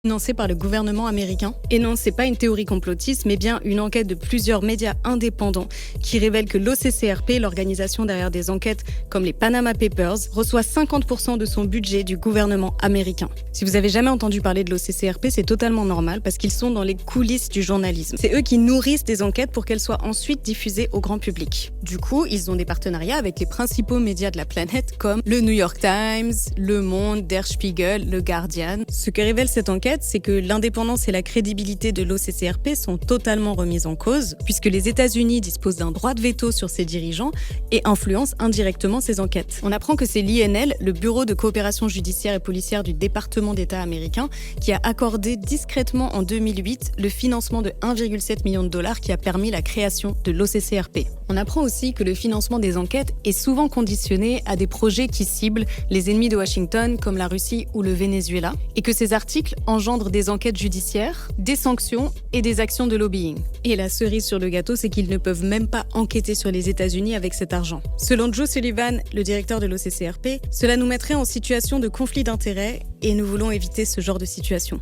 Financée par le gouvernement américain. Et non, c'est pas une théorie complotiste, mais bien une enquête de plusieurs médias indépendants qui révèle que l'OCCRP, l'organisation derrière des enquêtes comme les Panama Papers, reçoit 50% de son budget du gouvernement américain. Si vous avez jamais entendu parler de l'OCCRP, c'est totalement normal parce qu'ils sont dans les coulisses du journalisme. C'est eux qui nourrissent des enquêtes pour qu'elles soient ensuite diffusées au grand public. Du coup, ils ont des partenariats avec les principaux médias de la planète comme le New York Times, Le Monde, Der Spiegel, le Guardian. Ce que révèle cette enquête, c'est que l'indépendance et la crédibilité de l'OCCRP sont totalement remises en cause, puisque les États-Unis disposent d'un droit de veto sur ses dirigeants et influencent indirectement ces enquêtes. On apprend que c'est l'INL, le Bureau de coopération judiciaire et policière du département d'État américain, qui a accordé discrètement en 2008 le financement de 1,7 million de dollars qui a permis la création de l'OCCRP. On apprend aussi que le financement des enquêtes est souvent conditionné à des projets qui ciblent les ennemis de Washington comme la Russie ou le Venezuela, et que ces articles engendrent des enquêtes judiciaires, des sanctions et des actions de lobbying. Et la cerise sur le gâteau, c'est qu'ils ne peuvent même pas enquêter sur les États-Unis avec cet argent. Selon Joe Sullivan, le directeur de l'OCCRP, cela nous mettrait en situation de conflit d'intérêts et nous voulons éviter ce genre de situation.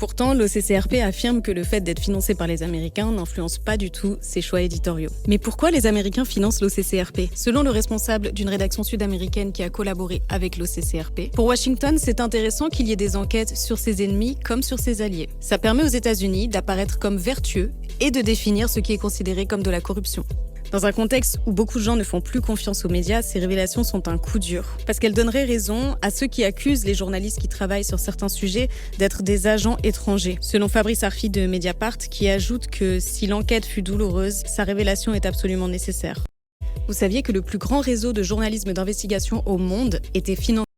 Pourtant, l'OCCRP affirme que le fait d'être financé par les Américains n'influence pas du tout ses choix éditoriaux. Mais pourquoi les Américains financent l'OCCRP? Selon le responsable d'une rédaction sud-américaine qui a collaboré avec l'OCCRP, pour Washington, c'est intéressant qu'il y ait des enquêtes sur ses ennemis comme sur ses alliés. Ça permet aux États-Unis d'apparaître comme vertueux et de définir ce qui est considéré comme de la corruption. Dans un contexte où beaucoup de gens ne font plus confiance aux médias, ces révélations sont un coup dur. Parce qu'elles donneraient raison à ceux qui accusent les journalistes qui travaillent sur certains sujets d'être des agents étrangers. Selon Fabrice Arfi de Mediapart, qui ajoute que si l'enquête fut douloureuse, sa révélation est absolument nécessaire. Vous saviez que le plus grand réseau de journalisme d'investigation au monde était financé